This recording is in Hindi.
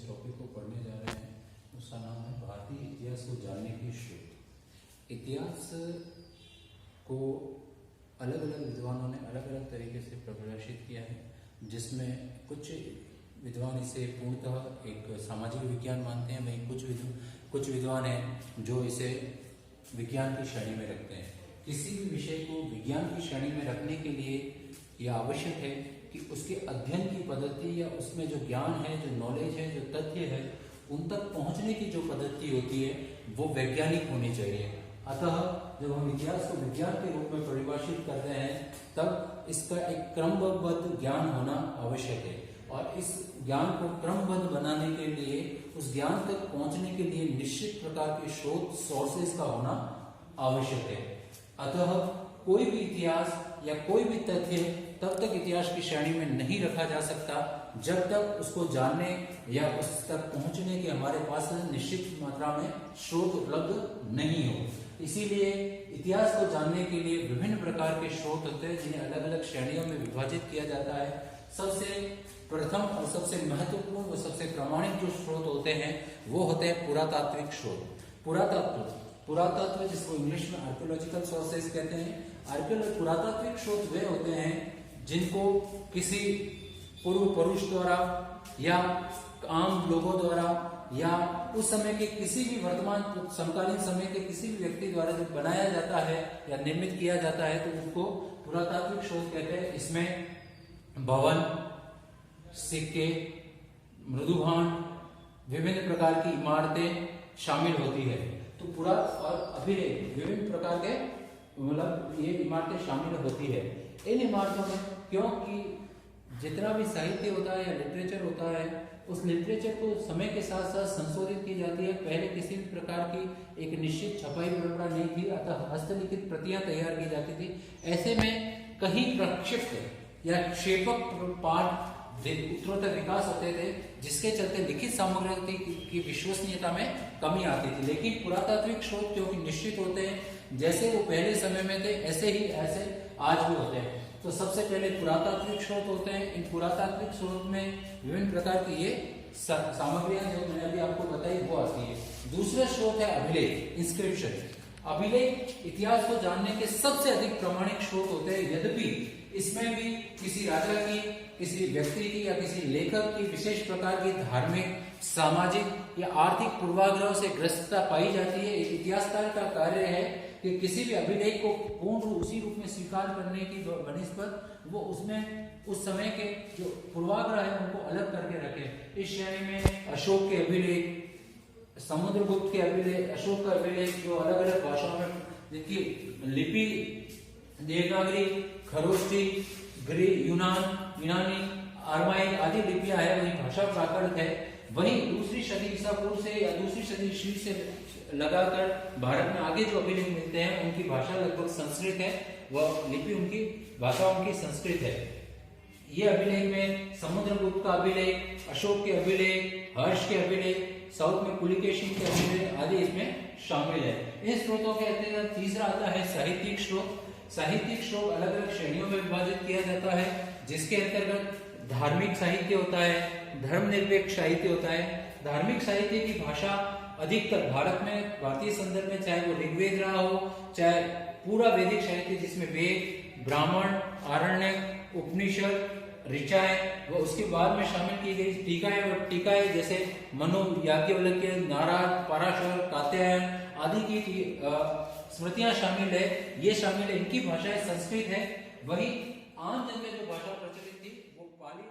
जिस टॉपिक को पढ़ने जा रहे हैं उसका नाम है भारतीय इतिहास को जानने की शोध। इतिहास को अलग अलग विद्वानों ने अलग अलग तरीके से परिभाषित किया है, जिसमें कुछ विद्वान इसे पूर्णतः एक सामाजिक विज्ञान मानते हैं, वहीं कुछ विद्वान हैं जो इसे विज्ञान की श्रेणी में रखते हैं। किसी भी विषय को विज्ञान की श्रेणी में रखने के लिए यह आवश्यक है कि उसके अध्ययन की पद्धति या उसमें जो ज्ञान है, जो नॉलेज है, जो तथ्य है, उन तक पहुंचने की जो पद्धति होती है वो वैज्ञानिक होनी चाहिए। अतः जब हम इतिहास को विज्ञान के रूप में परिभाषित करते हैं तब इसका एक क्रमबद्ध ज्ञान होना आवश्यक है, और इस ज्ञान को क्रमबद्ध बनाने के लिए, उस ज्ञान तक पहुंचने के लिए निश्चित प्रकार के स्रोत सोर्सेज का होना आवश्यक है। अतः कोई भी इतिहास या कोई भी तथ्य तब तक इतिहास की श्रेणी में नहीं रखा जा सकता जब तक उसको जानने या उस तक पहुंचने के हमारे पास निश्चित मात्रा में स्रोत उपलब्ध नहीं हो। इसीलिए इतिहास को जानने के लिए विभिन्न प्रकार के स्रोत होते हैं, जिन्हें अलग अलग श्रेणियों में विभाजित किया जाता है। सबसे प्रथम और सबसे महत्वपूर्ण और सबसे प्रामाणिक जो स्रोत होते हैं वो होते हैं पुरातात्विक स्रोत। पुरातत्व जिसको इंग्लिश में आर्कियोलॉजिकल सोर्सेज कहते हैं। पुरातात्विक स्रोत वे होते हैं जिनको किसी पूर्व पुरुष द्वारा या आम लोगों द्वारा या उस समय के किसी भी वर्तमान समकालीन समय के किसी भी व्यक्ति द्वारा जब बनाया जाता है या निर्मित किया जाता है तो उनको पुरातात्विक स्रोत कहते हैं। इसमें भवन, सिक्के, मृदुभांड, विभिन्न प्रकार की इमारतें शामिल होती है। तो पुरा और अभिलेख विभिन्न प्रकार के मतलब ये इमारतें शामिल होती है। इन इमारतों में क्योंकि जितना भी साहित्य होता है या लिटरेचर होता है, उस लिटरेचर को समय के साथ साथ संशोधित की जाती है। पहले किसी भी प्रकार की एक निश्चित छपाई परंपरा नहीं थी, अतः हस्तलिखित प्रतियां तैयार की जाती थी। ऐसे में कहीं प्रक्षिप्त या क्षेपक पाठ उत्तरोत्तर विकास होते थे, जिसके चलते लिखित सामग्री की विश्वसनीयता में कमी आती थी। लेकिन पुरातात्विक स्रोत क्योंकि निश्चित होते हैं, जैसे वो पहले समय में थे ऐसे आज भी होते हैं। तो सबसे पहले पुरातात्विक स्रोत होते हैं। इन पुरातात्विक स्रोत में विभिन्न प्रकार की ये सामग्रियां जो मैंने अभी आपको बताई वो आती है। दूसरा स्रोत है अभिलेख, इंस्क्रिप्शन। अभिलेख इतिहास को जानने के सबसे अधिक प्रामाणिक स्रोत होते हैं, यद्यपि इसमें भी किसी राजा की, किसी व्यक्ति की या किसी लेखक की विशेष प्रकार की धार्मिक, सामाजिक या आर्थिक पूर्वाग्रह से ग्रस्तता पाई जाती है। एक इतिहासकार का कार्य है कि किसी भी अभिलेख को पूर्ण उसी रूप में स्वीकार करने की बनिस्बत वो उसमें उस समय के जो पूर्वाग्रह है उनको अलग करके रखे। इस श्रेणी में अशोक के अभिलेख, समुद्रगुप्त के अभिलेख, अशोक का अभिलेख जो अलग अलग भाषाओं में, जिनकी लिपि देवनागरी, खरोष्टी, यूनानी, अरमाइक आदि लिपियां है, वही भाषा प्राकृत है। वहीं दूसरी सदी ईसा पूर्व से या दूसरी सदी ईस्वी से लगाकर भारत में आगे जो अभिलेख मिलते हैं उनकी भाषा लगभग संस्कृत है, वह लिपि उनकी भाषा उनकी संस्कृत है। ये अभिलेख में समुद्रगुप्त का अभिलेख, अशोक के अभिलेख, हर्ष के अभिलेख, साउथ में पुलिकेशिन के अभिलेख आदि इसमें शामिल है। इन स्रोतों के अंतर्गत तीसरा आता है साहित्यिक स्रोत। साहित्यिक स्रोत अलग अलग श्रेणियों में विभाजित किया जाता है, जिसके अंतर्गत धार्मिक साहित्य होता है, धर्मनिरपेक्ष साहित्य होता है। धार्मिक साहित्य की भाषा अधिकतर भारत में, भारतीय संदर्भ में, चाहे वो ऋग्वेद रहा हो, चाहे पूरा वैदिक साहित्य जिसमें वेद, ब्राह्मण, आरण्यक, उपनिषद, ऋचाएं व उसके बाद में शामिल की गई टीकाएं जैसे मनु, याज्ञवल्क्य, नारद, पराशर, कात्यायन आदि की स्मृतियां शामिल है। ये शामिल है, इनकी भाषा संस्कृत है। वही आम जन में जो भाषा प्रचलित थी वो पाली